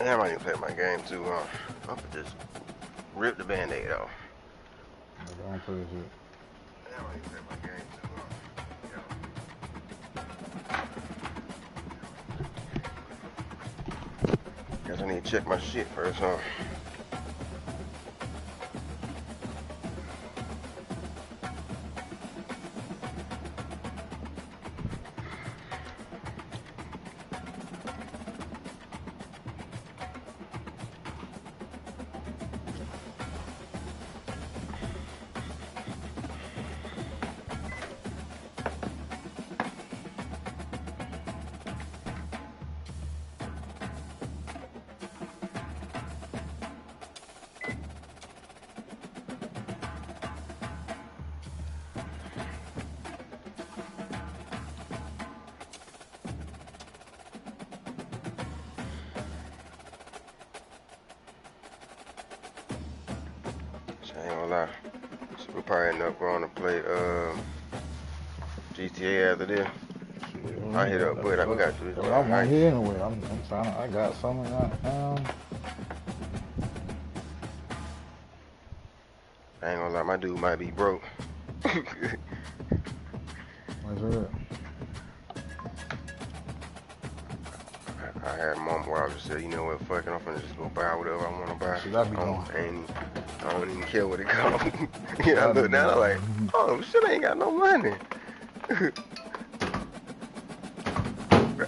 Damn, I didn't play my game too long. I'm gonna just rip the band-aid off. Don't play this shit. Damn, I didn't play my game too long. Guess I need to check my shit first, huh? I ain't gonna lie. So we'll probably end up going to play GTA after this. I hit up, but we got to do this. Well, I want here anyway. I'm trying to. I got something right now. I ain't gonna lie, my dude might be broke. What's that? I had a moment where I just said, you know what, fuck it, I'm finna just go buy whatever I want to buy. Should I be doing? I don't even care what it costs. You know, I look down, I'm like, oh, shit, I ain't got no money.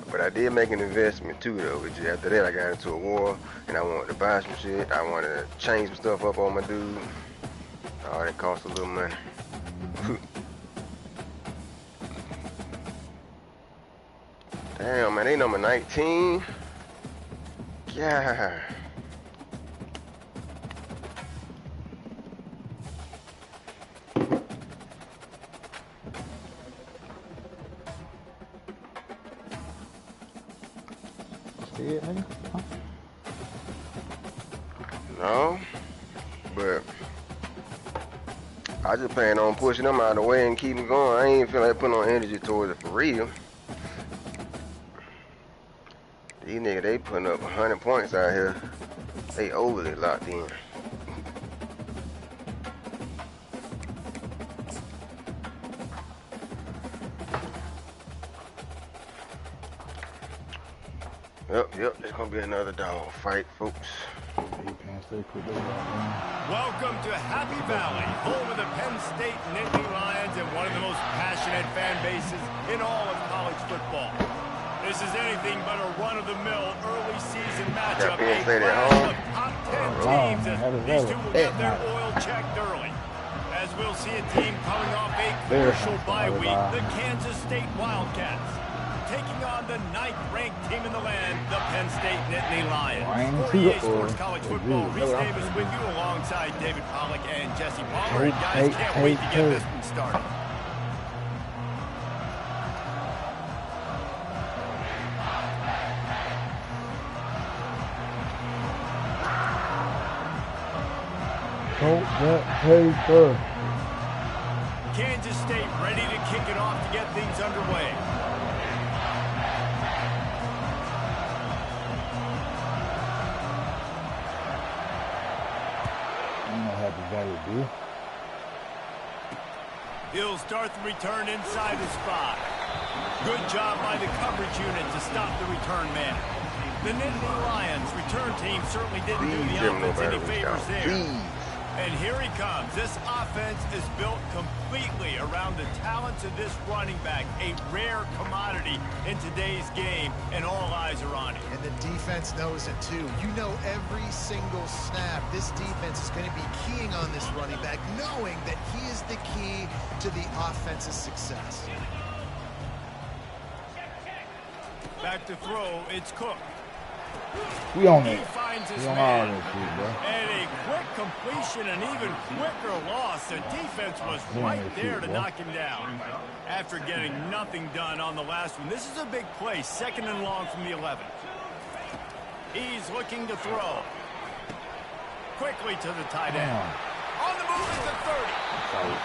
But I did make an investment too, though. Which after that, I got into a war, and I wanted to buy some shit. I wanted to change some stuff up on my dude. Oh, that cost a little money. Damn, man, they number 19. Yeah. See it, nigga? Huh? No, but I just plan on pushing them out of the way and keeping going. I ain't feel like putting on energy towards it for real. These niggas, they putting up 100 points out here. They overly locked in. Yep, there's gonna be another dog fight, folks. Welcome to Happy Valley, home of the Penn State Nittany Lions and one of the most passionate fan bases in all of college football. This is anything but a run-of-the-mill early season matchup. A clash of top 10 teams as these two will get their oil checked early. As we'll see a team coming off a crucial bye week, the Kansas State Wildcats, taking on the 9th-ranked team in the land, the Penn State Nittany Lions. For EA Sports College Football, Reese Davis with you alongside David Pollack and Jesse Palmer. And guys, can't wait to get this one started. Hold that paper. Kansas State ready to kick it off to get things underway. He'll start the return inside the spot. Good job by the coverage unit to stop the return man. The Nittany Lions return team certainly didn't do the offense any favors there. And here he comes. This offense is built completely around the talents of this running back, a rare commodity in today's game, and all eyes are on him. And the defense knows it too. You know every single snap, this defense is going to be keying on this running back, knowing that he is the key to the offense's success. Back to throw, it's Cook. We on it. He finds his we on man. all this shit, bro. And a quick completion, an even quicker loss. The defense was right there to knock him down. After getting nothing done on the last one, this is a big play, 2nd and long from the 11. He's looking to throw. Quickly to the tight end. On the move at the 30.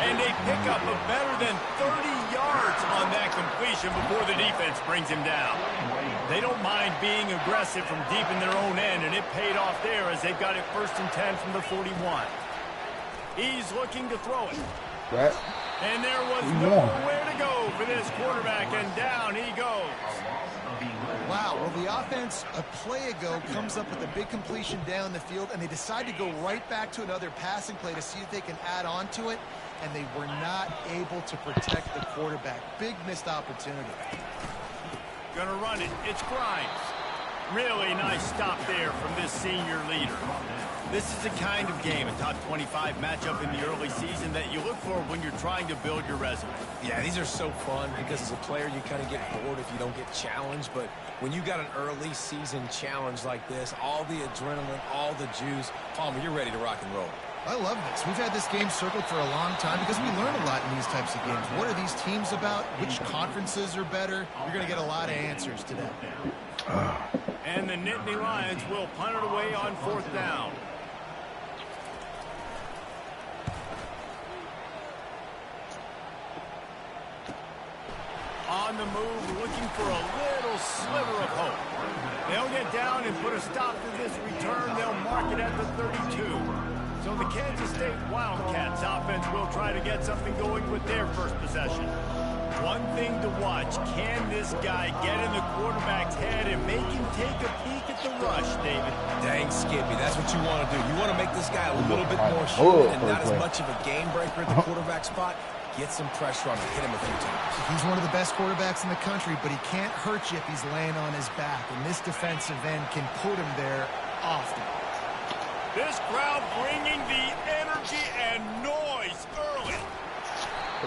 And they pick up a better than 30 yards on that completion. separation before the defense brings him down. They don't mind being aggressive from deep in their own end, and it paid off there as they've got it 1st and 10 from the 41. He's looking to throw it. Right. And there was nowhere to go for this quarterback, and down he goes. Wow, well, the offense a play ago comes up with a big completion down the field, and they decide to go right back to another passing play to see if they can add on to it, and they were not able to protect the quarterback. Big missed opportunity. Gonna run it. It's Grimes. Really nice stop there from this senior leader. This is the kind of game, a top 25 matchup in the early season, that you look for when you're trying to build your resume. Yeah, these are so fun because as a player, you kind of get bored if you don't get challenged. But when you got an early season challenge like this, all the adrenaline, all the juice, Palmer, you're ready to rock and roll. I love this. We've had this game circled for a long time because we learn a lot in these types of games. What are these teams about? Which conferences are better? You're going to get a lot of answers today. And the Nittany Lions will punt it away on 4th down. On the move, looking for a little sliver of hope. They'll get down and put a stop to this return. They'll mark it at the 32. So the Kansas State Wildcats offense will try to get something going with their first possession. One thing to watch, can this guy get in the quarterback's head and make him take a peek at the rush, David? Dang, Skippy, that's what you want to do. You want to make this guy a little bit more human and not as much of a game breaker at the quarterback spot. Get some pressure on him, hit him a few times. He's one of the best quarterbacks in the country, but he can't hurt you if he's laying on his back, and this defensive end can put him there often. This crowd bringing the energy and noise early.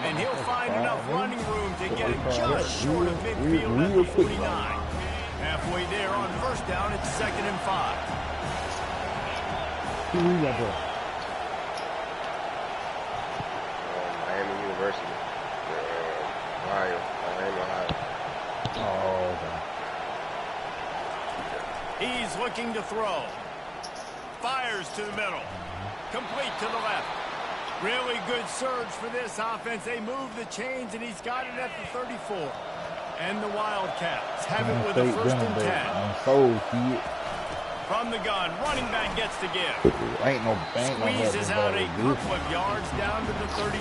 And he'll find enough running room to get it just short of midfield at the 49. Halfway there on 1st down, it's 2nd and 5. Miami University. Ohio. Miami, Ohio. Oh, okay. He's looking to throw. Fires to the middle. Complete to the left. Really good surge for this offense. They move the chains, and he's got it at the 34. And the Wildcats have it with a 1st and 10. From the gun, running back gets to give. Squeezes out a couple of yards down to the 32.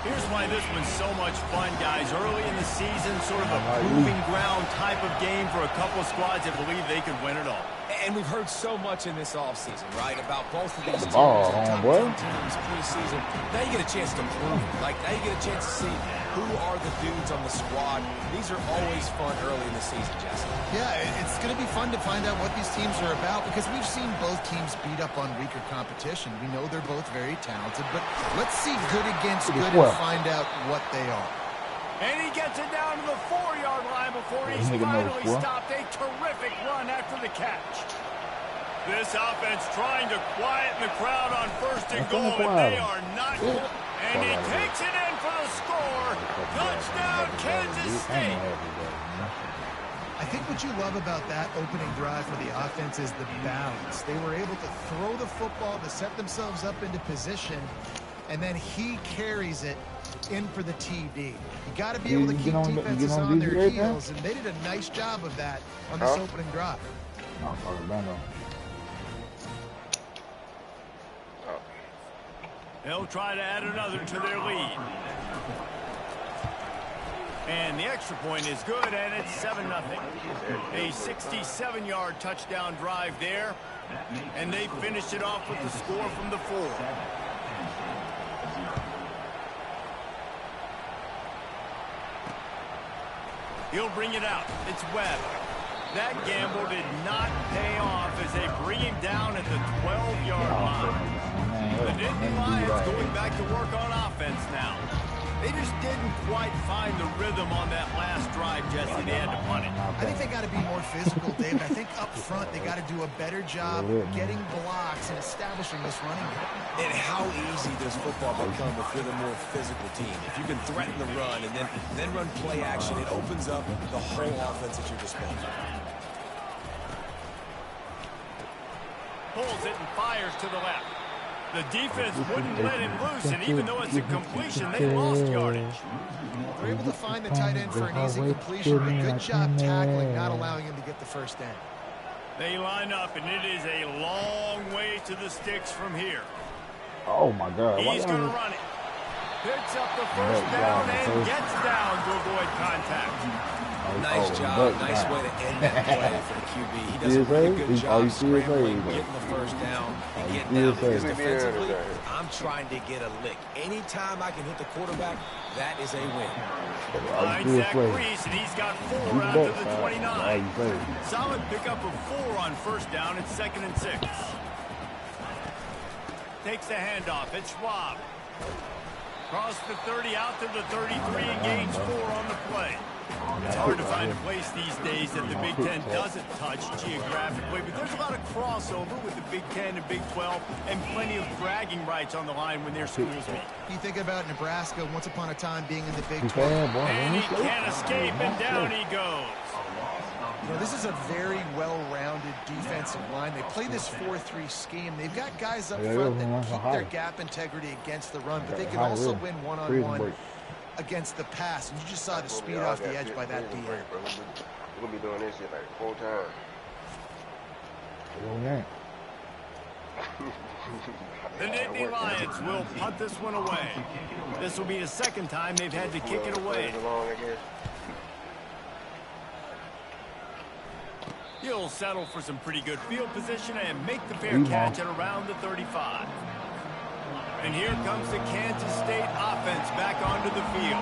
Here's why this one's so much fun, guys. Early in the season, sort of a proving ground type of game for a couple of squads that believe they could win it all. And we've heard so much in this offseason, right, about both of these teams and top 10 teams preseason. Now you get a chance to prove it. Like, now you get a chance to see who are the dudes on the squad. These are always fun early in the season, Jesse. Yeah, it's going to be fun to find out what these teams are about because we've seen both teams beat up on weaker competition. We know they're both very talented, but let's see good against good and find out what they are. And he gets it down to the 4-yard line before he's finally stopped. A terrific run after the catch. This offense trying to quieten the crowd on 1st and goal, and they are not. And he takes it in for the score. Touchdown, Kansas State. I think what you love about that opening drive for the offense is the balance. They were able to throw the football to set themselves up into position, and then he carries it in for the TD. You got to be able to keep defenses on their heels, and they did a nice job of that on this opening drive. They'll try to add another to their lead. And the extra point is good, and it's 7-0. A 67-yard touchdown drive there, and they finished it off with the score from the 4. He'll bring it out. It's Webb. That gamble did not pay off as they bring him down at the 12-yard line. The Nittany Lions going back to work on offense now. They just didn't quite find the rhythm on that last drive, Jesse. They had to punt it. I think they got to be more physical, David. I think up front they got to do a better job getting blocks and establishing this running game. And how easy does football become if you're the more physical team? If you can threaten the run and then run play action, it opens up the whole offense at your disposal. Pulls it and fires to the left. The defense wouldn't let him loose, and even though it's a completion, they lost yardage. They're able to find the tight end for an easy completion. A good job tackling, not allowing him to get the first down. They line up, and it is a long way to the sticks from here. Oh my God! He's going to run it. Picks up the first down and gets down to avoid contact. Nice job. Nice way to end that play for the QB. He does a really good job scrambling, getting the first down, and getting down. Because defensively, I'm trying to get a lick. Anytime I can hit the quarterback, that is a win. Finds Zach Reese, and he's got 4 out to the 29. Solid pickup of 4 on first down. It's 2nd and 6. Takes the handoff. It's Schwab. Across the 30, out to the 33, and gains 4 on the play. It's hard to find a place these days that the Big Ten doesn't touch geographically, but there's a lot of crossover with the Big Ten and Big 12 and plenty of bragging rights on the line when their schools meet. You think about Nebraska once upon a time being in the Big 12. And he can't escape, and down he goes. You know, this is a very well-rounded defensive line. They play this 4-3 scheme. They've got guys up front that keep their gap integrity against the run, but they can also win one-on-one against the pass. And you just saw the speed off the edge by that DN. We're going to be doing this shit like 4 times. The Nittany Lions will punt this one away. This will be the 2nd time they've had to kick it away. He'll settle for some pretty good field position and make the fair catch at around the 35. And here comes the Kansas State offense back onto the field.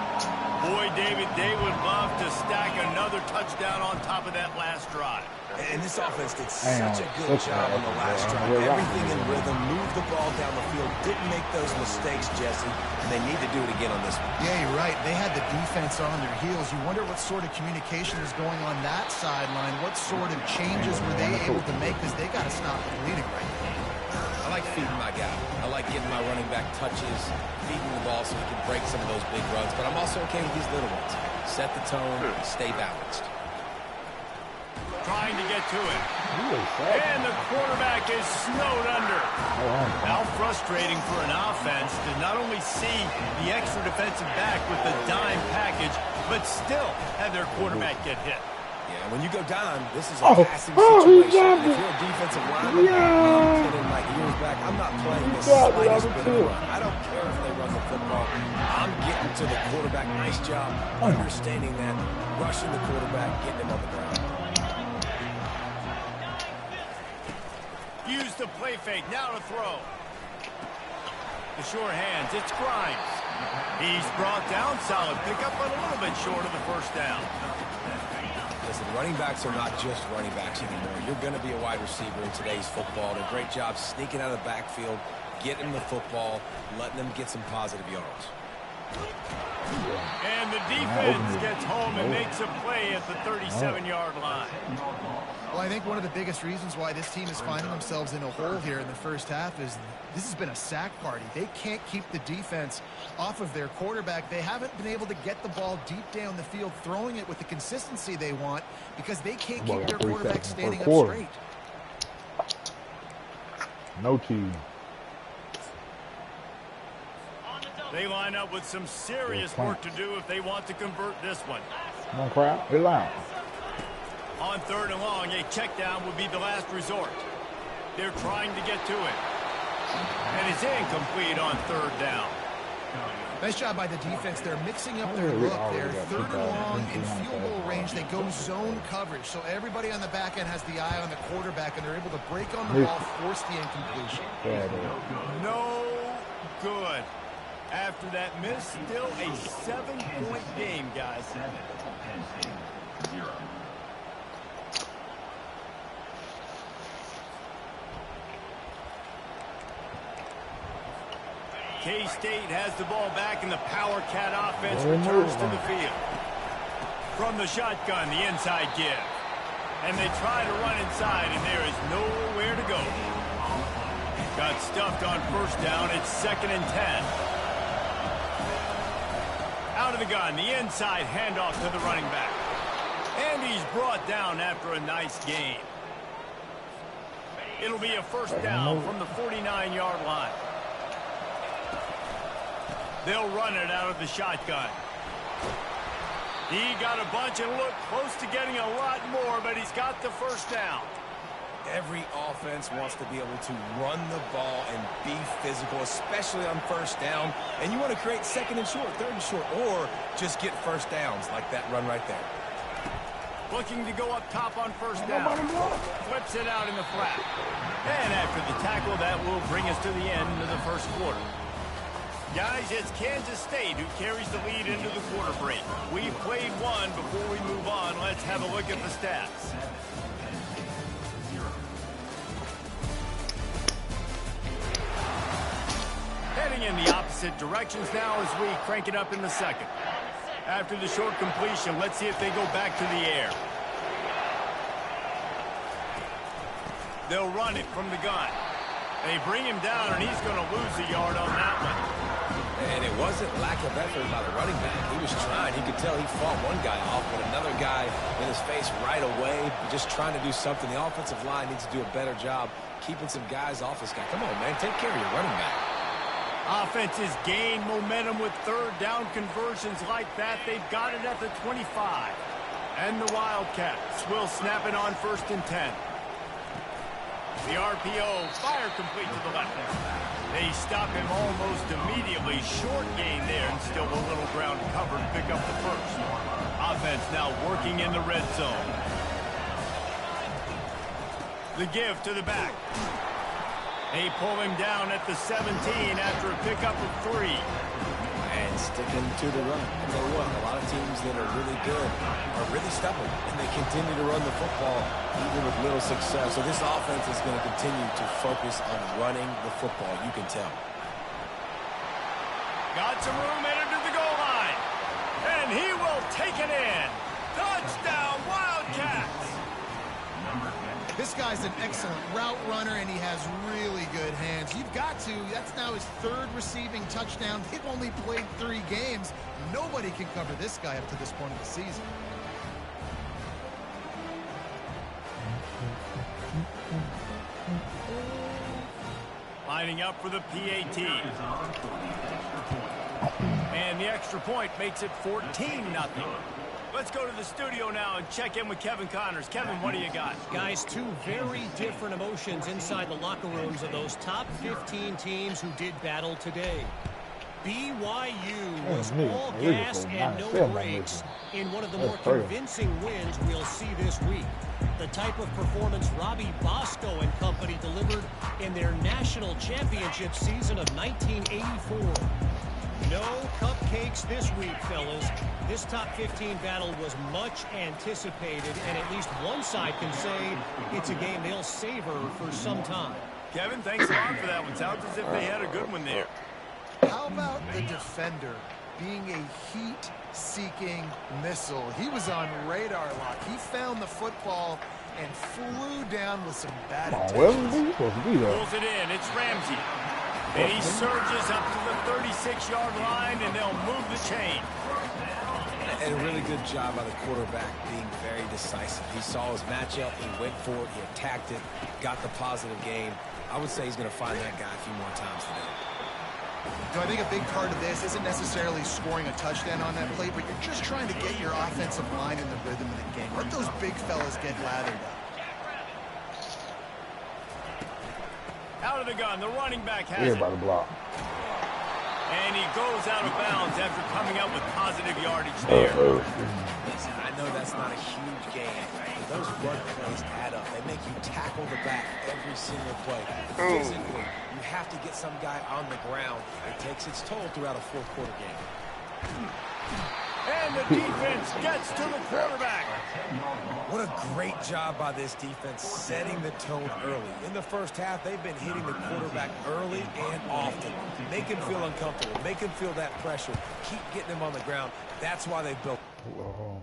Boy, David, they would love to stack another touchdown on top of that last drive. And this offense did such a good job on the last drive. Everything in rhythm, moved the ball down the field, didn't make those mistakes, Jesse, and they need to do it again on this one. Yeah, you're right. They had the defense on their heels. You wonder what sort of communication is going on that sideline. What sort of changes were they able to make, because they got to stop the bleeding right now. I like feeding my guy. I like getting my running back touches, feeding the ball so he can break some of those big runs, but I'm also okay with these little ones. Set the tone, stay balanced. Trying to get to it. And the quarterback is snowed under. How frustrating for an offense to not only see the extra defensive back with the dime package, but still have their quarterback get hit. Yeah, when you go down, this is a passing situation. And if you're a defensive lineman, I'm putting my ears back. I'm not playing the slightest bit of run. I don't care if they run the football. I'm getting to the quarterback. Nice job understanding that, rushing the quarterback, getting him on the ground. Use the play fake, now to throw. The sure hands, it's Grimes. He's brought down, solid pickup, but a little bit short of the first down. Listen, running backs are not just running backs anymore. You're going to be a wide receiver in today's football. And a great job sneaking out of the backfield, getting them the football, letting them get some positive yards. And the defense gets home and makes a play at the 37-yard line. Well, I think one of the biggest reasons why this team is finding themselves in a hole here in the first half is this has been a sack party. They can't keep the defense off of their quarterback. They haven't been able to get the ball deep down the field, throwing it with the consistency they want, because they can't keep their quarterback standing up straight. No key. They line up with some serious work to do if they want to convert this one. Come on, crowd. Get loud. On 3rd and long, a check down would be the last resort. They're trying to get to it. And it's incomplete on 3rd down. Nice job by the defense. They're mixing up their look. They're 3rd and long in field goal range. They go zone coverage. So everybody on the back end has the eye on the quarterback, and they're able to break on the ball, force the incompletion. No good. After that miss, still a 7-point game, guys. K-State has the ball back, and the Power Cat offense returns to the field. From the shotgun, the inside give. And they try to run inside, and there is nowhere to go. Got stuffed on 1st down. It's 2nd and 10. Out of the gun, the inside handoff to the running back. And he's brought down after a nice gain. It'll be a 1st down from the 49-yard line. They'll run it out of the shotgun. He got a bunch and looked close to getting a lot more, but he's got the first down. Every offense wants to be able to run the ball and be physical, especially on first down. And you want to create second and short, third and short, or just get first downs like that run right there. Looking to go up top on first down. Flips it out in the flat. And after the tackle, that will bring us to the end of the first quarter. Guys, it's Kansas State who carries the lead into the quarter break. We've played one. Before we move on, let's have a look at the stats. Heading in the opposite directions now as we crank it up in the second. After the short completion, let's see if they go back to the air. They'll run it from the gun. They bring him down, and he's going to lose a yard on that one. And it wasn't lack of effort by the running back. He was trying. You could tell he fought one guy off, but another guy in his face right away, just trying to do something. The offensive line needs to do a better job keeping some guys off this guy. Come on, man. Take care of your running back. Offenses gain momentum with third down conversions like that. They've got it at the 25. And the Wildcats will snap it on 1st and 10. The RPO, fire complete to the left. They stop him almost immediately. Short gain there, and still a little ground covered. Pick up the first. Offense now working in the red zone. The give to the back. They pull him down at the 17 after a pickup of 3. And sticking to the run. You know what? A lot of teams that are really good are really stubborn, and they continue to run the football even with little success. So this offense is going to continue to focus on running the football. You can tell. Got some room headed to the goal line. And he will take it in. Touchdown, Wildcats! This guy's an excellent route runner, and he has really good hands. You've got to. That's now his 3rd receiving touchdown. They've only played 3 games. Nobody can cover this guy up to this point of the season. Lining up for the PAT. And the extra point makes it 14-0. Let's go to the studio now and check in with Kevin Connors. Kevin, what do you got? Guys, 2 very different emotions inside the locker rooms of those top 15 teams who did battle today. BYU was all gas and no brakes in one of the more convincing wins we'll see this week. The type of performance Robbie Bosco and company delivered in their national championship season of 1984. No cupcakes this week, fellas. This top 15 battle was much anticipated, and at least one side can say it's a game they'll savor for some time. Kevin, thanks a lot for that one. Sounds as if they had a good one there. How about the defender being a heat-seeking missile? He was on radar lock. He found the football and flew down with some bad intentions. Pulls it in. It's Ramsey. And he surges up to the 36-yard line, and they'll move the chain. And a really good job by the quarterback being very decisive. He saw his matchup, he went for it, he attacked it, got the positive gain. I would say he's going to find that guy a few more times today. You know, I think a big part of this isn't necessarily scoring a touchdown on that play, but you're just trying to get your offensive line in the rhythm of the game. Let those big fellas get lathered up. Out of the gun, the running back has it. By the block. And he goes out of bounds after coming up with positive yardage there. Listen, I know that's not a huge gain, but those run plays add up. They make you tackle the back every single play. Physically, you have to get some guy on the ground. It takes its toll throughout a 4th-quarter game. And the defense gets to the quarterback. What a great job by this defense setting the tone early. In the first half, they've been hitting the quarterback early and often. Make him feel uncomfortable. Make him feel that pressure. Keep getting him on the ground. That's why they built. Whoa.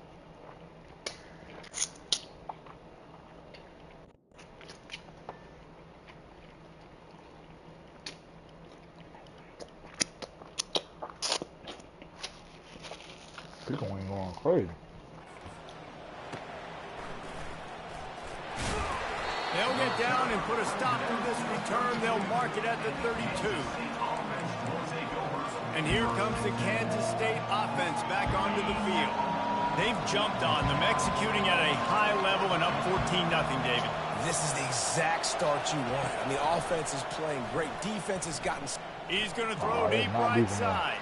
People ain't going crazy. They'll get down and put a stop to this return. They'll mark it at the 32. And here comes the Kansas State offense back onto the field. They've jumped on them, executing at a high level and up 14-0, David. This is the exact start you want. I mean, offense is playing great. Defense has gotten... He's going to throw deep right side.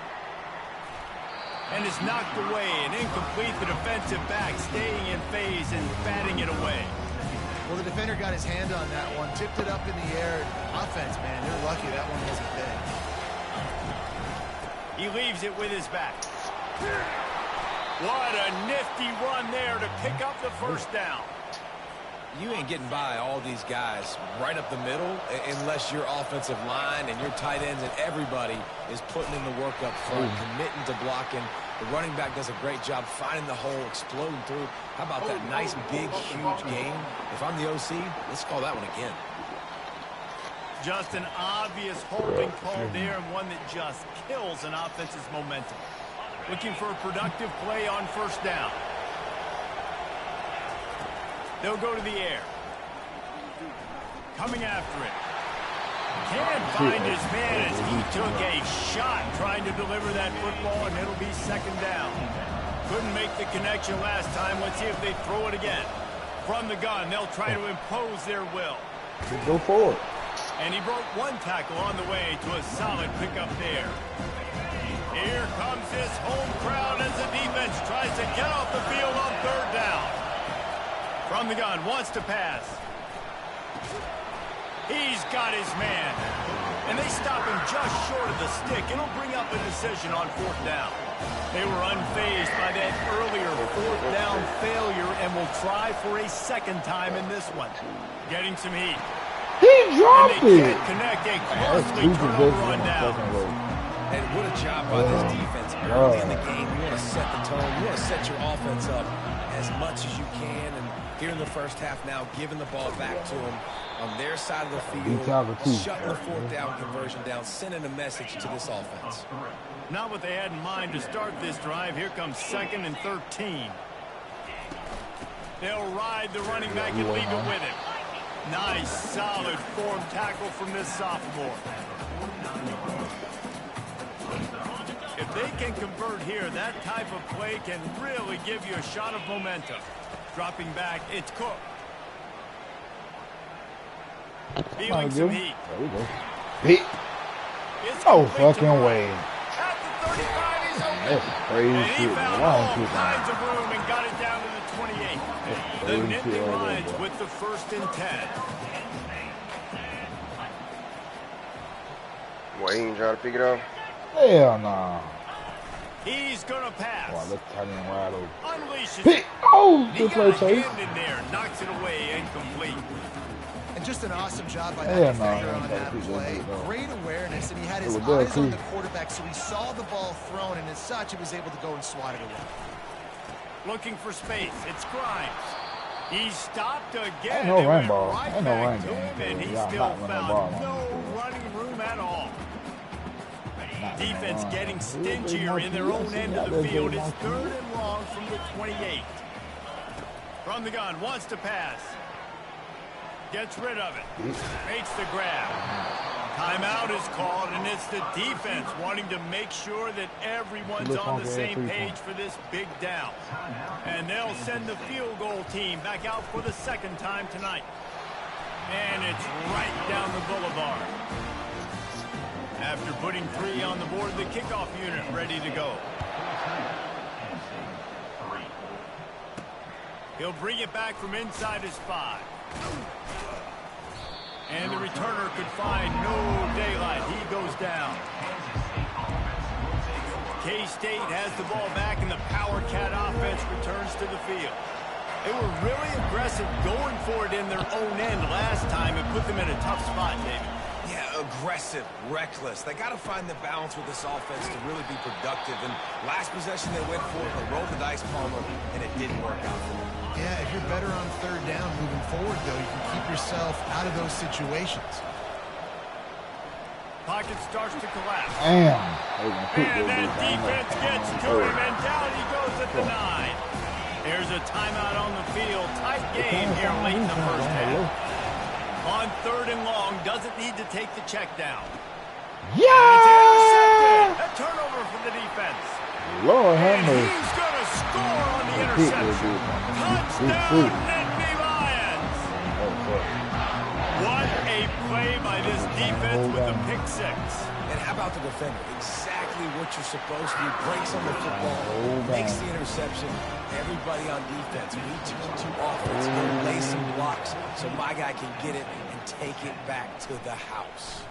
And it's knocked away and incomplete. The defensive back staying in phase and batting it away. Well, the defender got his hand on that one, tipped it up in the air. Offense, man, they're lucky that one wasn't big. He leaves it with his back. What a nifty run there to pick up the first down. You ain't getting by all these guys right up the middle unless your offensive line and your tight ends and everybody is putting in the work up front, committing to blocking. The running back does a great job finding the hole, exploding through. How about that nice, big, huge game? If I'm the OC, let's call that one again. Just an obvious holding call there, and one that just kills an offense's momentum. Looking for a productive play on first down. They'll go to the air. Coming after it. Can't find his man as he took a shot trying to deliver that football, and it'll be second down. Couldn't make the connection last time. Let's see if they throw it again. From the gun, they'll try to impose their will. Go forward. And he broke one tackle on the way to a solid pickup there. Here comes this home crowd as the defense tries to get off the field on third down. From the gun, wants to pass. He's got his man. And they stop him just short of the stick. It'll bring up a decision on fourth down. They were unfazed by that earlier fourth down failure and will try for a second time in this one. Getting some heat. He dropped and they it. can't connect a costly turnover on down. And what a job by this defense early in the game. You want to set the tone. You want to set your offense up as much as you can. And here in the first half now, giving the ball back to them on their side of the field, shutting the fourth down conversion down, sending a message to this offense. Not what they had in mind to start this drive. Here comes 2nd and 13. They'll ride the running back and leave it with him. Nice, solid form tackle from this sophomore. If they can convert here, that type of play can really give you a shot of momentum. Dropping back, it's Cook. Feeling some heat. There we go. Heat. Oh, fucking way. At the 35, he's open. That's crazy And he shit. found Why all don't you kinds of room and got it down to the 28. The Nittany Lions with the 1st and 10. Why he ain't trying to pick it up? Hell nah. He's gonna pass. Wow, let's tight end wide open. Unleashes Hit. it. Oh, He good play, got a Chase. hand in there, knocks it away, incomplete. And just an awesome job by that Hell no, defender he on ain't that gotta keep play. doing that, Great awareness, and he had his It was good, eyes on too. the quarterback, so he saw the ball thrown, and as such, he was able to go and swat it away. Looking for space. It's Grimes. He stopped again. Ain't no and went rainbow. right Ain't no back rainbow. to him, and he Y'all still not running the ball found no on running room at all. Not Defense running getting the ball. stingier in their own end of the field. It's 3rd and long from the 28. From the gun, wants to pass. Gets rid of it. Makes the grab. Timeout is called, and it's the defense wanting to make sure that everyone's on the same page for this big down. And they'll send the field goal team back out for the 2nd time tonight. And it's right down the boulevard. After putting 3 on the board, the kickoff unit ready to go. He'll bring it back from inside his 5. And the returner could find no daylight. He goes down. K-State has the ball back, and the Power Cat offense returns to the field. They were really aggressive going for it in their own end last time. It put them in a tough spot, David. Yeah, aggressive, reckless. They got to find the balance with this offense to really be productive. And last possession they went for it, they rolled the dice, Palmer, and it didn't work out for them. Yeah, if you're better on third down moving forward, though, you can keep yourself out of those situations. Pocket starts to collapse. Damn. And that defense gets to him, and down he goes at the 9. There's a timeout on the field. Tight game here late in the first half. On 3rd and long, doesn't need to take the check down. Yeah! It's intercepted at turnover for the defense. Lord have And mercy. he's going to score on the interception. Touchdown, Nittany Lions. What a play by this defense with the pick six. And how about the defender? Exactly what you're supposed to do. Breaks on the football, makes the interception. Everybody on defense reaches to offense. He'll lay some blocks so my guy can get it and take it back to the house.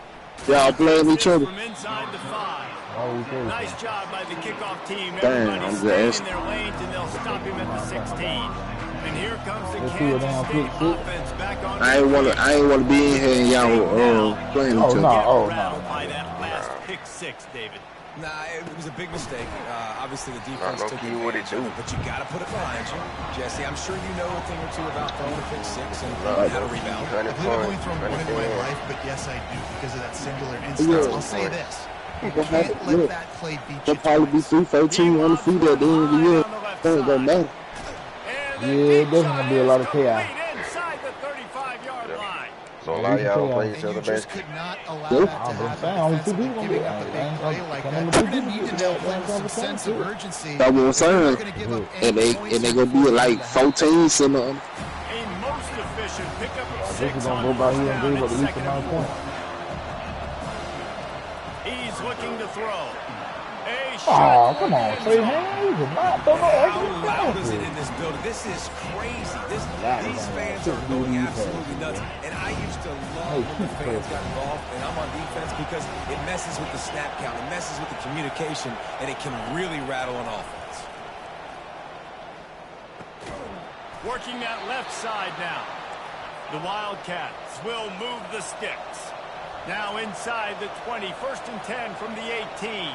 Y'all playing each other. From inside the 5. Nice job by the kickoff team. Damn, Everybody's staying in their lanes, and they'll stop him at the 16. And here comes the Kansas State offense back on. I ain't wanna be in here and y'all playing each other. By that last pick six, David. Nah, it was a big mistake. Obviously, the defense took advantage of it, but you got to put it behind you. Jesse, I'm sure you know a thing or two about throwing a pick six and how to rebound. I've only thrown one in my life, but yes, I do because of that singular instance. I'll say this. You can't let that play beat you. They'll probably be 3-14 on the feet at the end of the year. It ain't gonna matter. Yeah, there's gonna be a lot of chaos. Inside the 35-yard line. So a lot of y'all play each other, just basically. could not allow that to happen. Only 2 people Giving up a big play like that. You're going to need to now play with some sense of urgency. That's what I'm saying. And they gonna be like 14 something. A most efficient pickup of This 6 is gonna go by here and give up at least 9 points. He's looking to throw. Oh, come on, Trey Haynes. You cannot throw no How loud extra is it passes. in this building? This is crazy. These fans are going absolutely nuts. And I used to love when the fans got involved, and I'm on defense because it messes with the snap count, it messes with the communication, and it can really rattle an offense. Working that left side now. The Wildcats will move the sticks. Now inside the 20, 1st and 10 from the 18.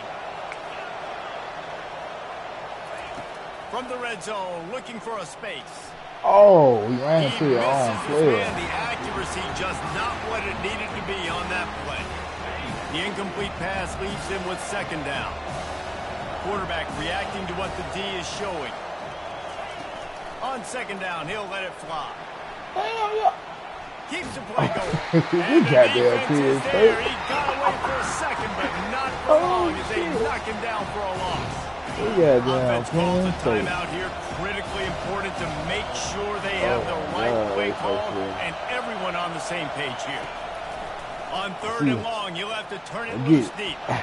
From the red zone, looking for a space. Oh, he ran to He your own misses his player. man. The accuracy just not what it needed to be on that play. The incomplete pass leaves him with 2nd down. Quarterback reacting to what the D is showing. On 2nd down, he'll let it fly. Damn, yeah. Keeps the play going. And the got defense there, is kid. there. He got away for a second, but not for long as they shit. knock him down for a loss. We got down Offense calls a Penn State. timeout here. Critically important to make sure they have the right play call and everyone on the same page here. On 3rd and long, you'll have to turn it loose deep. And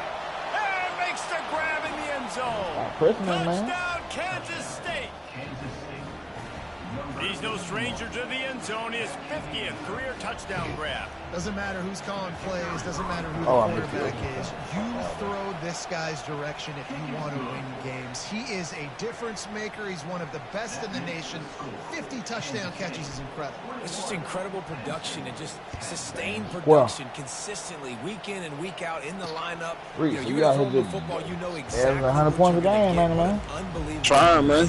makes the grab in the end zone. Touchdown, Kansas State. He's no stranger to the end zone. His 50th career touchdown grab. Doesn't matter who's calling plays. Doesn't matter who the quarterback is. You throw this guy's direction if you want to win games. He is a difference maker. He's one of the best in the nation. 50 touchdown catches is incredible. It's just incredible production and just sustained production consistently, week in and week out in the lineup. You got to football, you know exactly 100 points a game, man. Unbelievable. Try, man.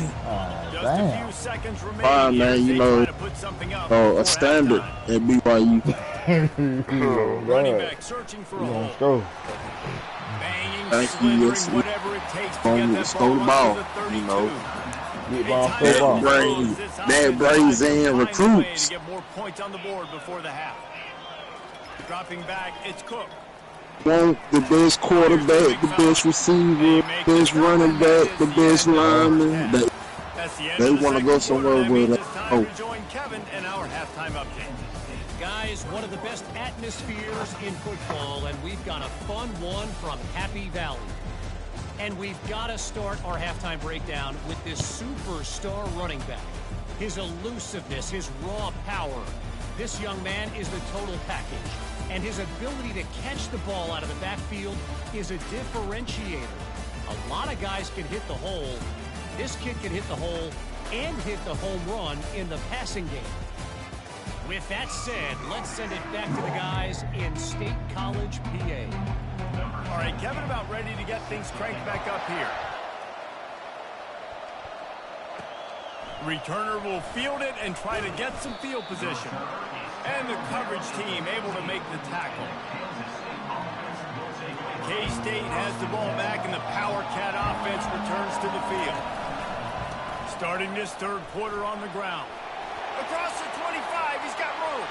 Just a few seconds remaining. Fine, man. You know, a standard at BYU. Running back searching for a hole. Banging, Thank you. Yes, whatever it takes to get that ball, you know. That brings in recruits. To get more points on the board before the half. Dropping back, it's Cook. Want the best quarterback, the best receiver, best running back, the best lineman. They want to go somewhere with it. Oh. Kevin and our halftime update. Guys, one of the best atmospheres in football, and we've got a fun one from Happy Valley. And we've got to start our halftime breakdown with this superstar running back. His elusiveness, his raw power. This young man is the total package. And his ability to catch the ball out of the backfield is a differentiator. A lot of guys can hit the hole. This kid can hit the hole and hit the home run in the passing game. With that said, let's send it back to the guys in State College, PA. All right, Kevin, about ready to get things cranked back up here. Returner will field it and try to get some field position. And the coverage team able to make the tackle. K-State has the ball back and the Power Cat offense returns to the field. Starting this 3rd quarter on the ground. Across the 25, he's got room.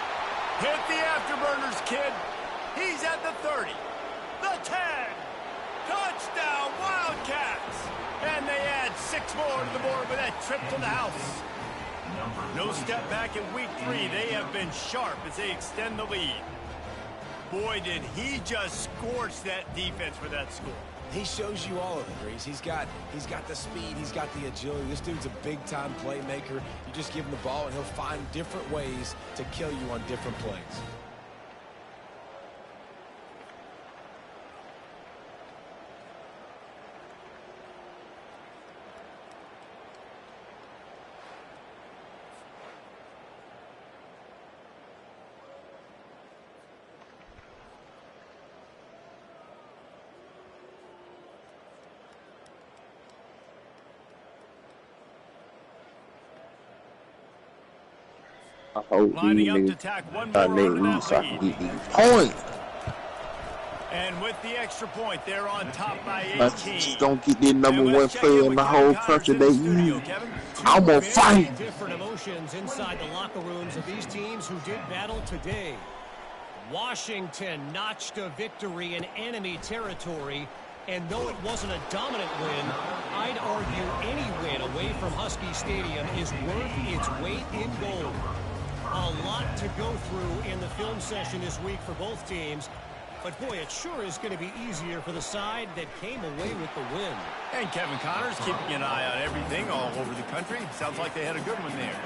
Hit the afterburners, kid. He's at the 30, the 10, Touchdown, Wildcats! And they add 6 more to the board with that trip to the house. No step back in week 3. They have been sharp as they extend the lead. Boy, did he just scorch that defense for that score. He shows you all of it, Reese. He's got the speed, he's got the agility. This dude's a big-time playmaker. You just give him the ball, and he'll find different ways to kill you on different plays. Lining up to tack one more run of that lead. And with the extra point, they're on top by 18. Just don't get the #1 player in the whole country they use. I'm gonna fight. Different emotions inside the locker rooms of these teams who did battle today. Washington notched a victory in enemy territory. And though it wasn't a dominant win, I'd argue any win away from Husky Stadium is worth its weight in gold. A lot to go through in the film session this week for both teams. But, boy, it sure is going to be easier for the side that came away with the win. And Kevin Connors keeping an eye on everything all over the country. Sounds like they had a good one there.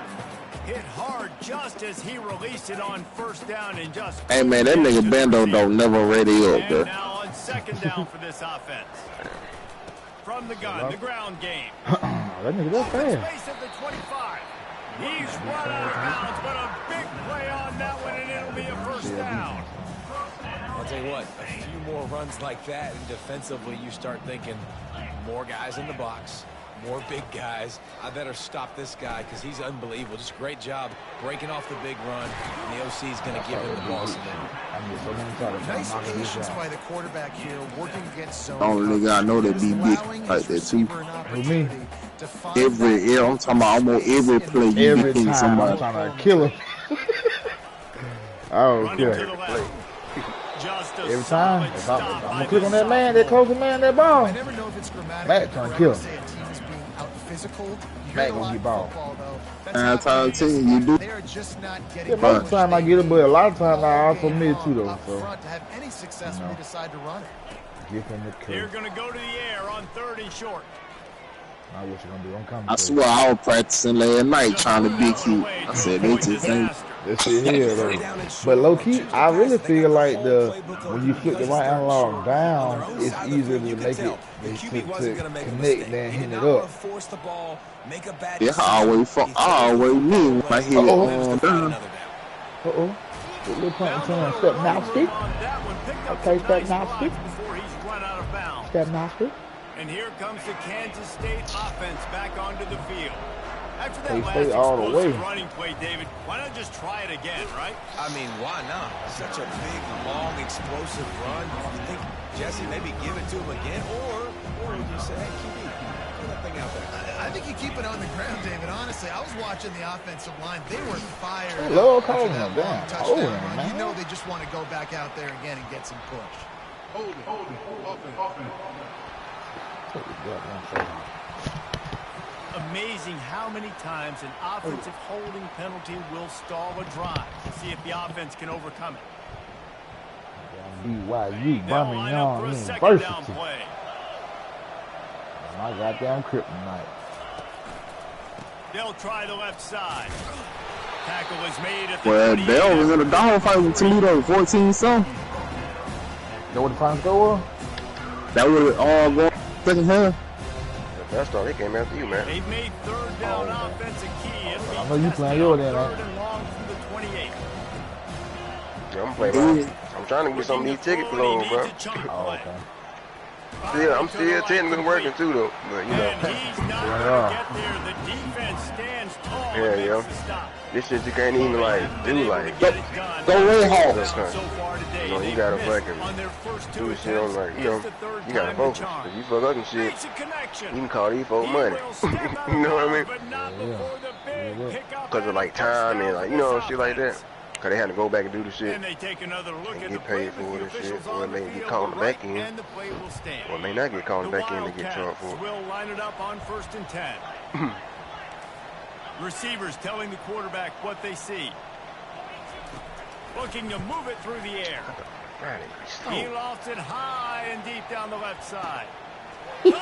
Hit hard just as he released it on first down and just... Hey, man, that nigga Bando don't never ready up, bro. And now on second down for this offense. From the gun, the ground game. That nigga that fast. Space at the 25. He's run out of bounds, but a big play on that one, and it'll be a first down. I'll tell you what, a few more runs like that, and defensively you start thinking more guys in the box, more big guys. I better stop this guy because he's unbelievable. Just great job breaking off the big run, and the OC is going to give him the ball. Nice patience by the quarterback here, working against zone. The only nigga I know that be big like that too. Who, me? I'm talking about almost every play. Every time I'm trying to kill him. Oh, okay. Every time, if I'm gonna click on that man, that closer man, that ball. I never know if it's grammatical. Matt trying to kill him. Physical. Matt gonna get ball. I'm trying to tell you, you do. They are just not getting. Yeah, most of the time I get it, but a lot of times I also miss too though. So. To have any success when we decide to run it. Give him the kill. They're going to go to the air on 3rd and short. Now what you gonna do? I'm coming. I swear I was practicing last night trying to be cute. I said they just ain't. That shit here though. But low key, I really feel like when you flip the right analog down, it's easier to make it to connect than hitting it up. Yeah, I always mean when I hit it down. The little punt return, step nasty. Okay, step nasty. Step nasty. And here comes the Kansas State offense back onto the field. After that They last stay all the way. running play, David, why not just try it again, right? I mean, why not? Such a big, long, explosive run. You think, Jesse, maybe give it to him again, or would you say, hey, QB, throw that thing out there? I think you keep it on the ground, David. Honestly, I was watching the offensive line. They were fired. Hello, after calling that them long down. touchdown run. You know they just want to go back out there again and get some push. Hold it, open. Amazing how many times an offensive holding penalty will stall a drive. See if the offense can overcome it. BYU, They'll line up for a Birmingham second down University. play. My goddamn kryptonite. They'll try the left side. Tackle is made at the Well, 28. Dell was in a dogfight with Toledo, 14-something. Know what the final score was? That would all go second half. That's all they came after you, man. They've made 3rd down offense a key. It'll be I know you tested playing yours on then, 3rd and long from the 28. Yeah, I'm playing. I'm trying to get some of these tickets closed, bro. Oh, okay. I'm still technically working too, though. But you know. And he's not going to get there. The defense stands tall. Yeah, and yeah. makes the stop. This shit you can't even like do like. Go Red Hawks. So far today, You know, you they've gotta missed fucking on their first 2 do shit on attempts. like, you It's know, the 3rd you gotta time focus. the charm. If you fuck up and shit, Makes a connection. you can call these folks He money. will step out You know what I mean? but not before the big pickup Because of like and a first time down and like, for you know, this shit like that. offense. Cause they had to go back and do the shit. And they take another look and at get the play paid for with it the and shit. officials Or it on the may get field called right, back in. and the play will stand. Or it may not get called The back in and get charged for it. will line it up on 1st and 10. Receivers telling the quarterback what they see. Looking to move it through the air. He lofts it high and deep down the left side. Touchdown,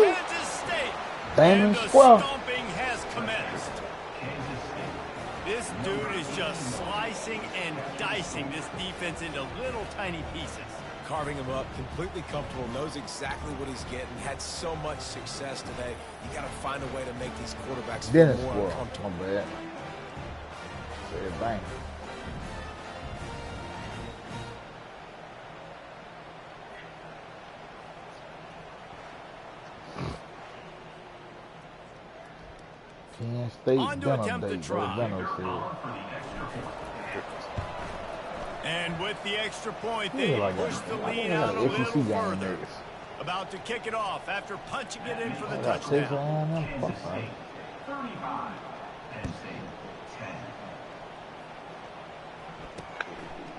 Kansas State. And the stomping has commenced. This dude is just slicing and dicing this defense into little tiny pieces. Carving him up, completely comfortable, knows exactly what he's getting, had so much success today. You got to find a way to make these quarterbacks feel more uncomfortable. Bad. Bang. Kansas State and with the extra point, they push the lead out a little further. About to kick it off after punching it in for the touchdown.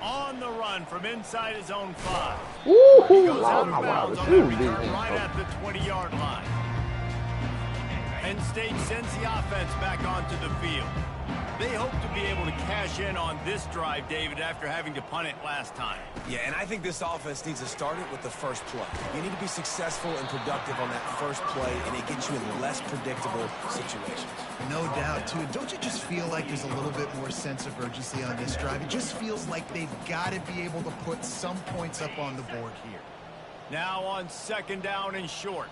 On the run from inside his own 5. He goes out of bounds on that return right at the 20-yard line. Penn State sends the offense back onto the field. They hope to be able to cash in on this drive, David, after having to punt it last time. Yeah, and I think this offense needs to start it with the first play. You need to be successful and productive on that first play, and it gets you in less predictable situations. No doubt, too. Don't you just feel like there's a little bit more sense of urgency on this drive? It just feels like they've got to be able to put some points up on the board here. Now on 2nd down and short.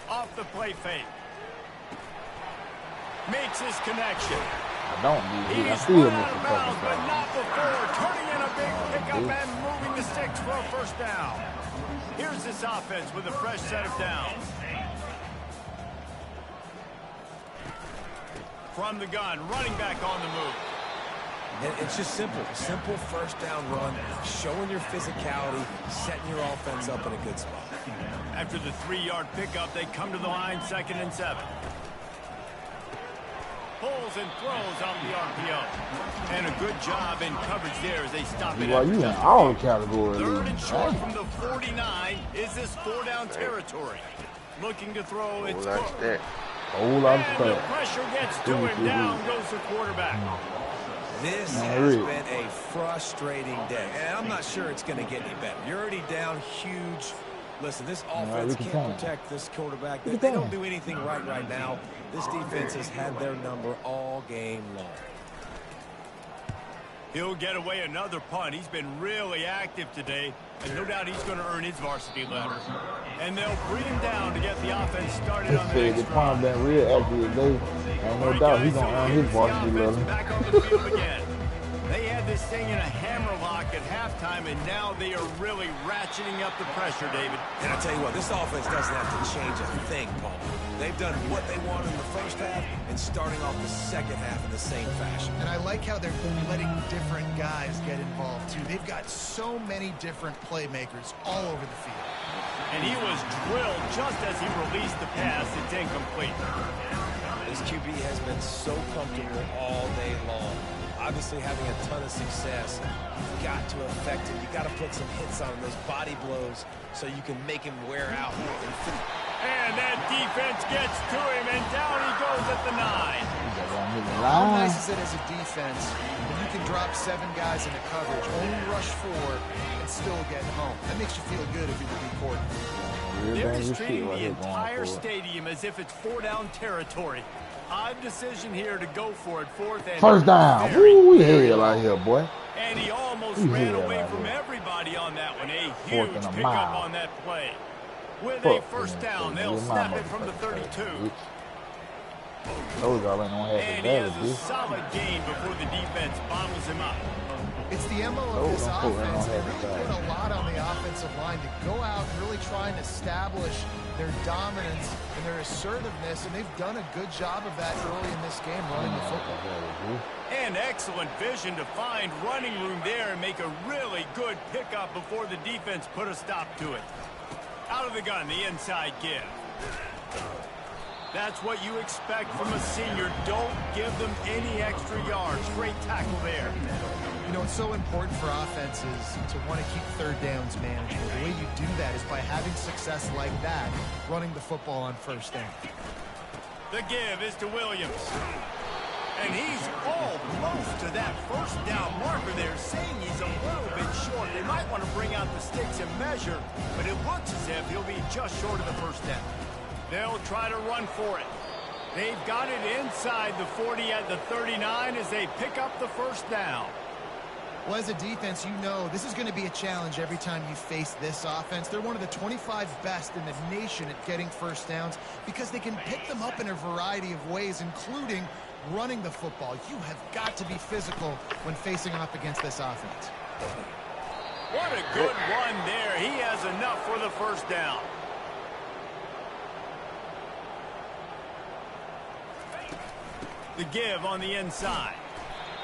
Off the play fake. Makes his connection. I don't need it. I He's feel run out of bounds, but not before turning in a big pickup and moving the sticks for a 1st down. Here's this offense with a fresh set of downs. From the gun, running back on the move. And it's just simple 1st down run, showing your physicality, setting your offense up in a good spot. After the 3-yard pickup, they come to the line 2nd and 7. Pulls and throws off the RPO. And a good job in coverage there as they stop it. Well, you in all categories. 3rd and short from the 49. Is this 4-down territory? Looking to throw its foot. Whole lot of and the pressure gets to him. Down goes the quarterback. This has been a frustrating day. And I'm not sure it's going to get any better. You're already down huge. Listen, this offense can't protect this quarterback. They don't do anything right now. This defense has had their number all game long. He'll get away another punt. He's been really active today, and no doubt he's going to earn his varsity letter. And they'll bring him down to get the offense started on the next drive. Been real active today, and no doubt he's going to earn his varsity letter. Back on the field again. They had this thing in a hammerlock at halftime, and now they are really ratcheting up the pressure, David. And I tell you what, this offense doesn't have to change a thing, Paul. They've done what they wanted in the first half and starting off the second half in the same fashion. And I like how they're letting different guys get involved, too. They've got so many different playmakers all over the field. And he was drilled just as he released the pass. It's incomplete. This QB has been so comfortable all day long. Obviously having a ton of success. You've got to affect him. You've got to put some hits on him, those body blows, so you can make him wear out. And that defense gets to him, and down he goes at the 9. How nice is it as a defense when you can drop 7 guys into coverage, only rush 4, and still get home? That makes you feel good if you're the D coordinator. They're just treating the entire stadium as if it's 4-down territory. Odd decision here to go for it. 4th and 1st down. Ooh, we hell out here, boy. And he almost ran away from everybody on that one. A huge pickup on that play. With a 1st down, they'll snap it from the 32. And he has a solid gain before the defense bottles him up. It's the MO of this offense. They're really doing a lot on the offensive line to go out and really try and establish their dominance and their assertiveness, and they've done a good job of that early in this game, running the football. And excellent vision to find running room there and make a really good pickup before the defense put a stop to it. Out of the gun, the inside give. That's what you expect from a senior. Don't give them any extra yards. Great tackle there. You know, it's so important for offenses to want to keep third downs manageable. The way you do that is by having success like that, running the football on first down. The give is to Williams. And he's almost to that first down marker there, saying he's a little bit short. They might want to bring out the sticks and measure, but it looks as if he'll be just short of the first down. They'll try to run for it. They've got it inside the 40 at the 39 as they pick up the first down. Well, as a defense, you know this is going to be a challenge every time you face this offense. They're one of the 25 best in the nation at getting first downs because they can pick them up in a variety of ways, including running the football. You have got to be physical when facing off against this offense. What a good run there. He has enough for the first down. The give on the inside.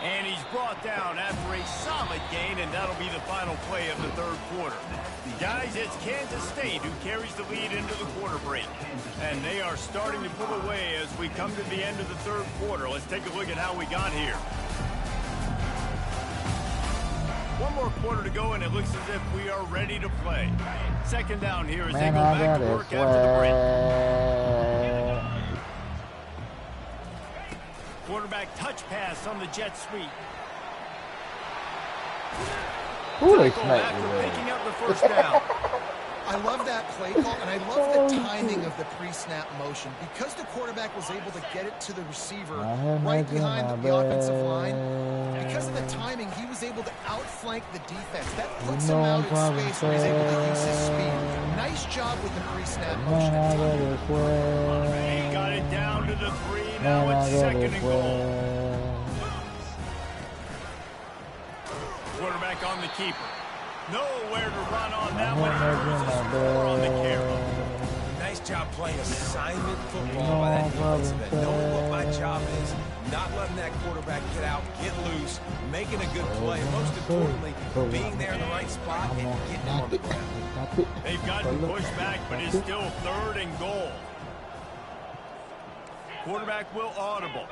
And he's brought down after a solid gain, and that'll be the final play of the third quarter. Guys, it's Kansas State who carries the lead into the quarter break. And they are starting to pull away as we come to the end of the third quarter. Let's take a look at how we got here. One more quarter to go, and it looks as if we are ready to play. Second down here as they go back to work after the break. Quarterback touch pass on the jet sweep. Who they smacked after picking up the first down. I love that play call, and I love the timing of the pre-snap motion. Because the quarterback was able to get it to the receiver right behind the offensive line, because of the timing, he was able to outflank the defense. That puts him out in space where he's able to use his speed. Nice job with the pre-snap motion. He got it down to the 3. Now it's second and goal. Quarterback on the keeper. Nowhere to run on that one. Here's a score on the carry. Nice job playing assignment football by that defensive end. Knowing what my job is, not letting that quarterback get out, get loose, making a good play. Most importantly, being there in the right spot and getting him on the ground. They've gotten pushed back, but it's still third and goal. Quarterback will audible.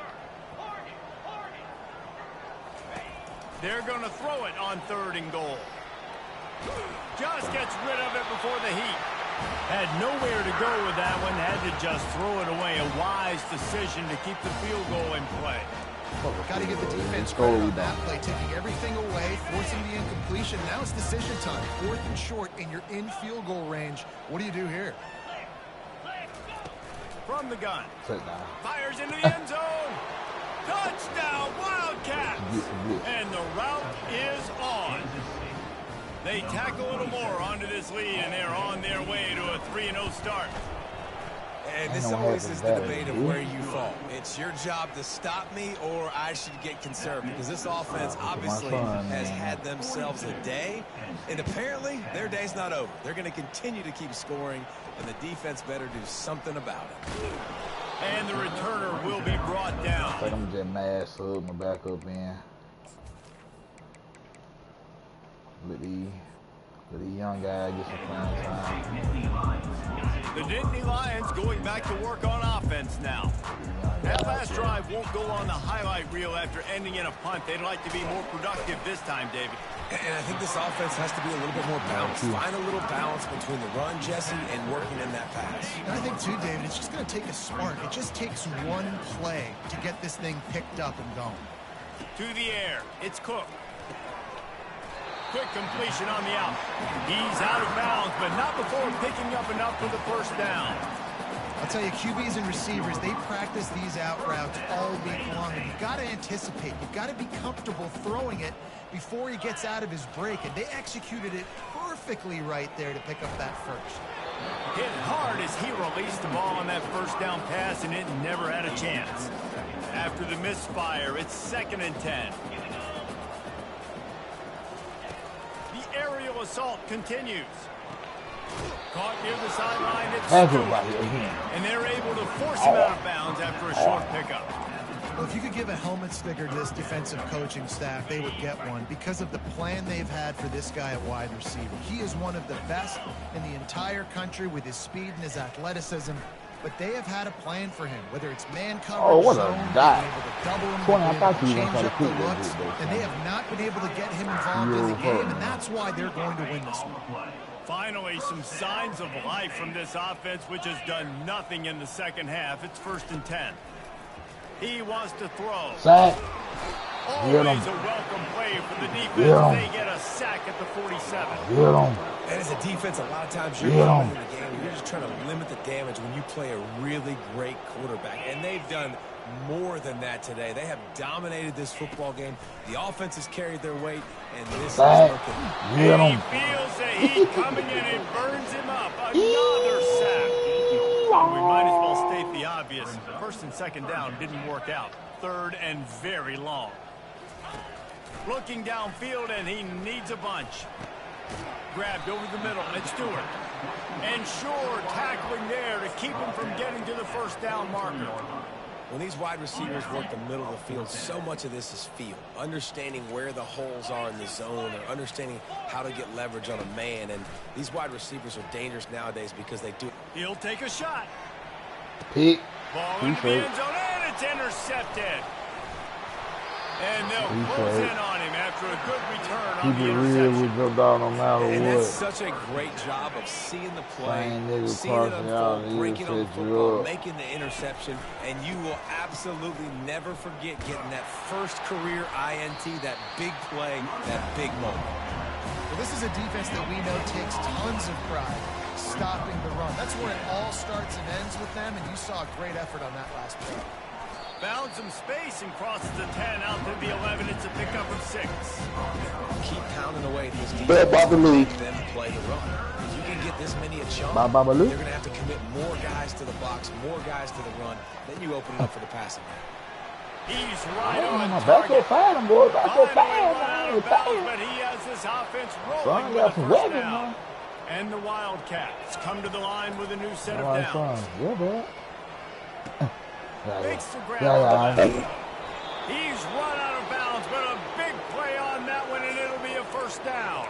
They're going to throw it on third and goal. Just gets rid of it before the heat. Had nowhere to go with that one. Had to just throw it away. A wise decision to keep the field goal in play. Got to give the defense credit on that play, taking everything away, forcing the incompletion. Now it's decision time. Fourth and short, and you're in field goal range. What do you do here? From the gun. Fires into the end zone. Touchdown, Wildcats. And the route is on. They tack a little more onto this lead, and they're on their way to a 3-0 start. And this always is the debate of where you fall. It's your job to stop me, or I should get conservative, because this offense obviously has had themselves a day, and apparently their day's not over. They're going to continue to keep scoring, and the defense better do something about it. And the returner will be brought down. I'm just mad, so my back up in. Let the young guy get some playing time. The Nittany Lions going back to work on offense now. That last drive won't go on the highlight reel after ending in a punt. They'd like to be more productive this time, David. And I think this offense has to be a little bit more balanced. Find a little balance between the run, Jesse, and working in that pass. And I think, too, David, it's just going to take a spark. It just takes one play to get this thing picked up and going. To the air. It's Cook. Quick completion on the out. He's out of bounds, but not before picking up enough for the first down. I'll tell you, QBs and receivers, they practice these out routes all week long, and you've got to anticipate. You've got to be comfortable throwing it before he gets out of his break, and they executed it perfectly right there to pick up that first. Hit hard as he released the ball on that first down pass, and it never had a chance. After the misfire, it's 2nd and 10. The aerial assault continues. Caught near the sideline, it's Stewart, and they're able to force him out of bounds after a short pickup. Well, if you could give a helmet sticker to this defensive coaching staff, they would get one because of the plan they've had for this guy at wide receiver. He is one of the best in the entire country with his speed and his athleticism. but they have had a plan for him, whether it's man coverage, Oh, what zone, a dot. able to double him, 20, I thought you were change going to up try the to looks, and they have not been able to get him involved in the game, and that's why they're going to win this one. Finally, some signs of life from this offense, which has done nothing in the second half. It's 1st and 10. He wants to throw. Sack. Always a welcome play for the defense. They get a sack at the 47. And as a defense, a lot of times you're in the game. You're just trying to limit the damage when you play a really great quarterback. And they've done more than that today. They have dominated this football game. The offense has carried their weight, and this is working. And he feels the heat coming in and burns him up. Another sack. We might as well state the obvious. 1st and 2nd down didn't work out. 3rd and very long. Looking downfield, and he needs a bunch. Grabbed over the middle, and Stewart. And Shore tackling there to keep him from getting to the 1st down marker. When these wide receivers work the middle of the field, so much of this is feel. Understanding where the holes are in the zone, or understanding how to get leverage on a man. And these wide receivers are dangerous nowadays because they do. He'll take a shot. Pick. Ball into the end zone, and it's intercepted. And they'll close in on him after a good return on the interception. Go down no matter and what. that's such a great job of seeing the play, seeing it out, unfold, breaking on the football, making the interception, and you will absolutely never forget getting that first career INT, that big play, that big moment. Well, this is a defense that we know takes tons of pride stopping the run. That's where it all starts and ends with them, and you saw a great effort on that last play. Found some space and crosses the 10 out to the 11. It's a pickup of 6. Keep pounding away at this defense. Make them play the run. If you can get this many a chunk, they're going to have to commit more guys to the box, more guys to the run. Then you open it up for the passing game. He's right on target. Back so fast, I'm going back so fast. But he has this offense rolling with a first down. And the Wildcats come to the line with a new set of downs. Yeah, bro. Makes the grab. He's run out of bounds, but a big play on that one, and it'll be a 1st down.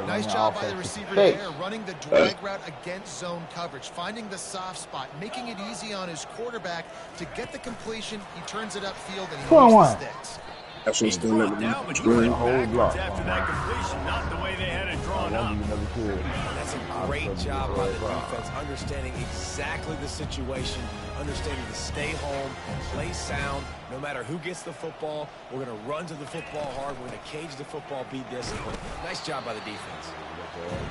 Nice job by the receiver there, running the drag route against zone coverage, finding the soft spot, making it easy on his quarterback to get the completion. He turns it upfield, and he makes the sticks. That's what's still in the whole block after that completion, not the way they had it drawn up. That's a great job by the defense, understanding exactly the situation, understanding to stay home, play sound. No matter who gets the football, we're going to run to the football hard. We're going to cage the football, be disciplined. Nice job by the defense.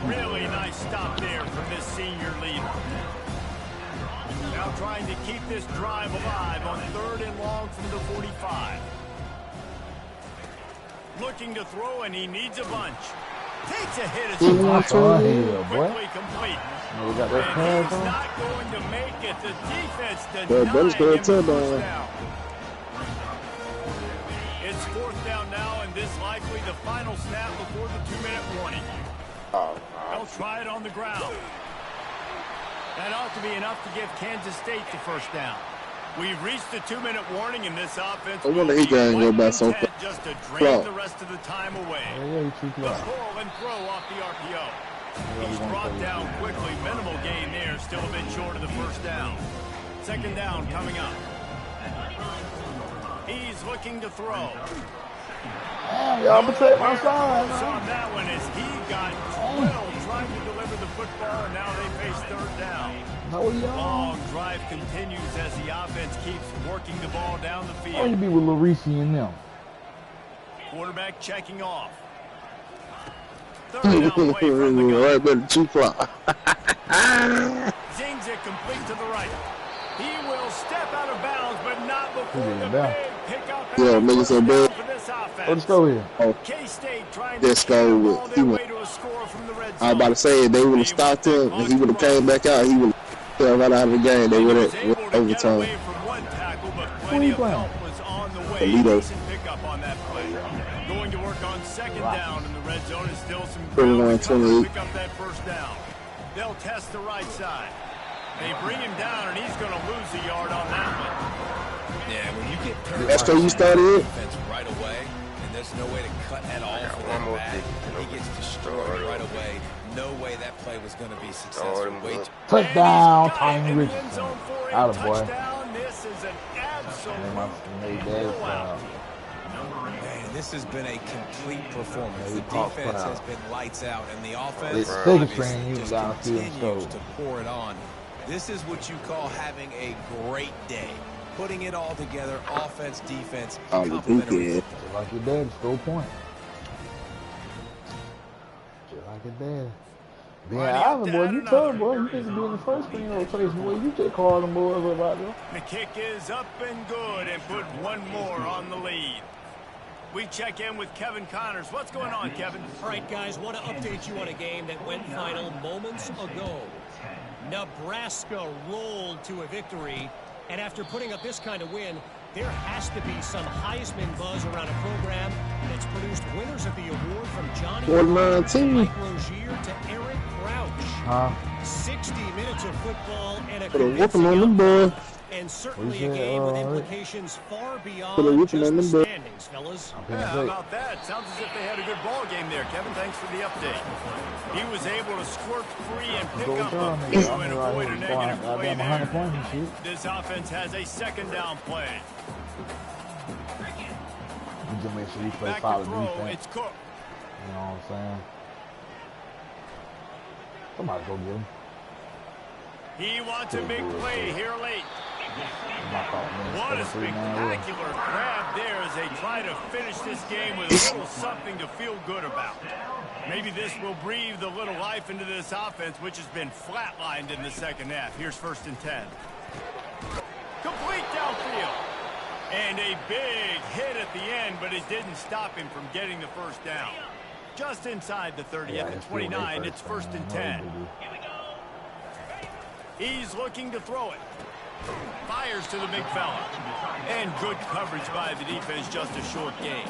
Really nice stop there from this senior leader. Now trying to keep this drive alive on 3rd and long from the 45. Looking to throw, and he needs a bunch. Takes a hit as he quickly complete. We got that and he's not going to make it. The defense denied him the down. It's 4th down now, and this likely the final snap before the 2-minute warning. They'll try it on the ground. That ought to be enough to give Kansas State the 1st down. We've reached the 2-minute warning in this offense. I wonder he can go back so far. Just to drain the rest of the time away. The pull and throw off the RPO. He's brought down quickly. Minimal gain there. Still a bit short of the 1st down. 2nd down coming up. He's looking to throw. Y'all protect my son. On that one as he got drilled trying to deliver the football, and now they face 3rd down. Long drive continues as the offense keeps working the ball down the field. How you be with Larisi and them? Quarterback checking off. 3rd down play from the gun. Right, better 2 o'clock. Zings it complete to the right. He will step out of bounds, but not before the big pickup. Yeah, make it so bad. Let's go here. Oh, K-State trying let's go with he went. I was about to say if they would have stopped him and he would have came back out, he would have fell right out of the game. They would have overtime. Who are you playing? Alito. Going to work on 2nd down in the red zone is still some ground to pick up that 1st down. They'll test the right side. They bring him down, and he's going to lose a yard on that one. Yeah, when you get that's where you started defense right away, and there's no way to cut at all for that back. He gets destroyed right away. No way that play was going to be successful. Touchdown, Tiny Richardson. Out of boy. This is an absolute Man, this has been a complete performance. The defense has been lights out, and the offense just continues to pour it on. This is what you call having a great day. Putting it all together, offense, defense, complementary. Just like your dad, score point. Just like your dad. Yeah, Ivan, boy, you tough, boy. You need to be in the first screen rotation, boy. You take call them boys up out there. The kick is up and good, and put one more on the lead. We check in with Kevin Connors. What's going on, Kevin? All right, guys, want to update you on a game that went final moments ago. Nebraska rolled to a victory, and after putting up this kind of win, there has to be some Heisman buzz around a program that's produced winners of the award from Johnny to Mike Rozier to Eric Crouch. 60 minutes of football and a convincing outcome, and certainly a game with implications far beyond just the standings, fellas. Yeah, how about that? Sounds as if they had a good ball game there, Kevin. Thanks for the update. He was able to squirt free and pick up a few and avoid a negative play there. This offense has a second down play. You just make sure you play solid defense. It's Cook. You know what I'm saying? Somebody go get him. He wants a big play here late. What a spectacular grab there as they try to finish this game with a little something to feel good about. Maybe this will breathe a little life into this offense, which has been flatlined in the second half. Here's 1st and 10. Complete downfield. And a big hit at the end, but it didn't stop him from getting the first down. Just inside the 30 at the 29, it's 1st and 10. He's looking to throw it. Fires to the big fella. And good coverage by the defense, just a short gain.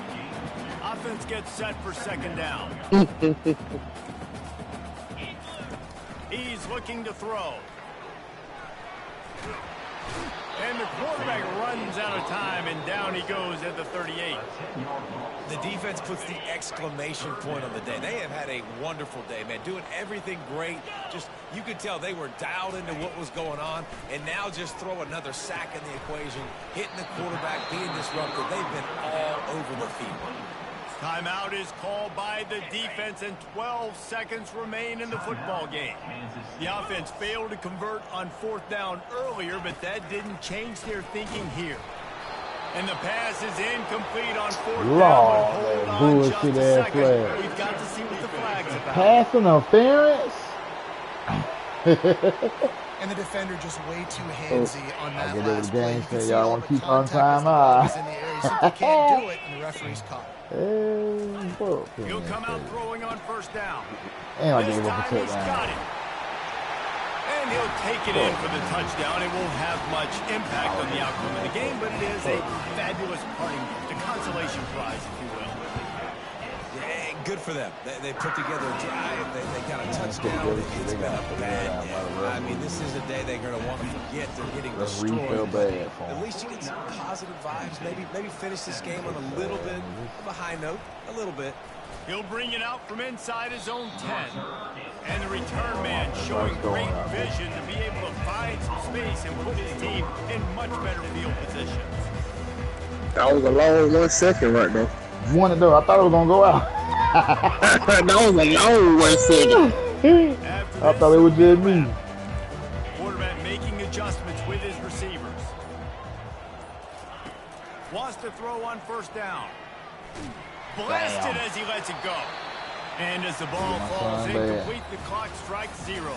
Offense gets set for second down. He's looking to throw. And the quarterback runs out of time, and down he goes at the 38. The defense puts the exclamation point on the day. They have had a wonderful day, man. Doing everything great. Just, you could tell they were dialed into what was going on, and now just throw another sack in the equation, hitting the quarterback, being disruptive. They've been all over the field. Timeout is called by the defense, and 12 seconds remain in the football game. The offense failed to convert on 4th down earlier, but that didn't change their thinking here. And the pass is incomplete on 4th down. Hold on just a second. We've got to see what the flag's about. Pass interference. And the defender just way too handsy on that last play. You can see y'all all want the to keep on contact time. was in the air. He simply can't do it, and the referee's caught. He'll come out throwing on 1st down. And this time he's got it. And he'll take it in for the touchdown. It won't have much impact on the outcome of the game, but it is a fabulous parting gift, a consolation prize, if you will. Yeah, good for them. They put together a drive. They got a touchdown. It's been a bad day. I mean, this is a day they're going to want to forget. They're getting destroyed. At least you get some positive vibes. Maybe finish this game on a little bit of a high note. A little bit. He'll bring it out from inside his own 10. And the return man showing great vision to be able to find some space and put his team in much better field position. That was a long 1 second right there. One and I thought it was going to go out. That was a long 1 second. I thought it was just me. Quarterback making adjustments with his receivers. Wants to throw on 1st down. Blasted as he lets it go. And as the ball falls incomplete, the clock strikes 0.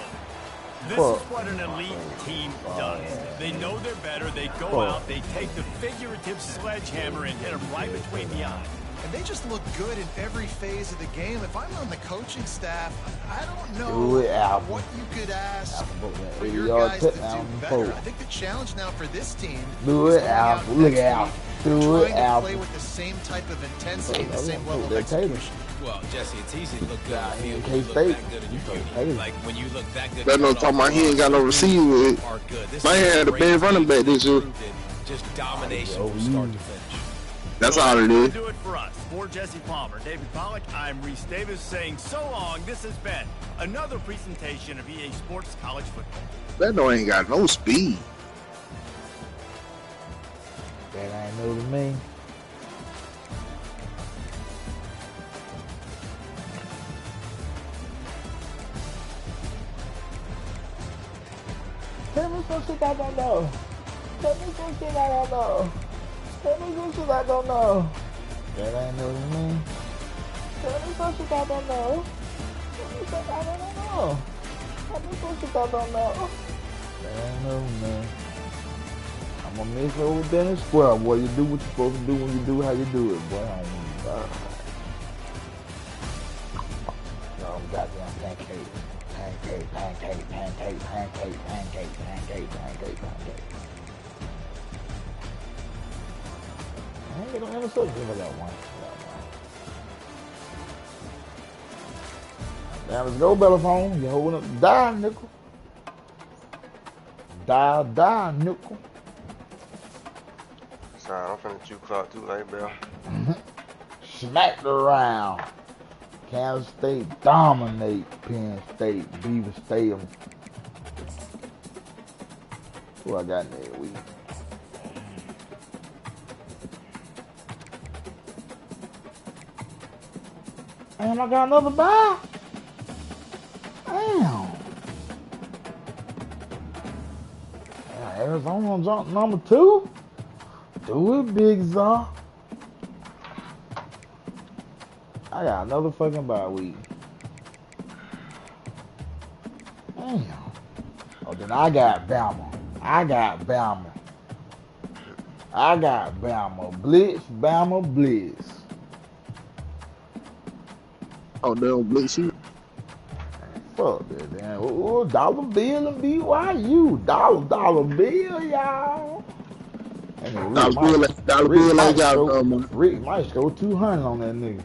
This is what an elite team does. They know they're better. They go out, they take the figurative sledgehammer and hit them right between the eyes. And they just look good in every phase of the game. If I'm on the coaching staff, I don't know what you could ask for your guys to do better. I think the challenge now for this team is look out. Trying to play with the same type of intensity, the same level of execution. Well, Jesse, it's easy to look good on the field when you look that good in your beauty. Like, when you look that good. That's no talking about he ain't got no receiver. My had the best running back this year. Just domination from start to finish. That's all it is. Do it for us. For Jesse Palmer, David Pollack, I'm Reese Davis saying so long. This has been another presentation of EA Sports College Football. That no ain't got no speed. That ain't new to me. Tell me some shit I don't know. Tell me some shit I don't know. Tell me some shit I don't know. That ain't new to me. Tell me some shit I don't know. Tell me something I don't know. Tell me some shit I don't know. That ain't new to me. I'm gonna miss over there in square, boy. You do what you're supposed to do when you do how you do it, boy. Oh my God. Y'all goddamn pancake. Pancake, pancake, pancake, pancake, pancake, pancake, pancake, pancake. I ain't gonna intercept him with that one. Now let's go, Bellaphone. You holding up. Die, nickel. Die, nickel. Sorry, I'm finna chew clock too late, Bill. Smacked around. Kansas State dominate Penn State. Beaver Stadium. Who I got in there week? And I got another bye. Damn. Arizona jump number 2. Do it, Big Zaw. I got another fucking bye week. Damn. Oh, then I got Bama. I got Bama. Blitz, Bama, Blitz. Oh, they don't blitz you? Fuck that, damn. Ooh, dollar bill and BYU. Dollar bill, y'all. Dollar bill ain't got no money. Rick might score 200 on that nigga.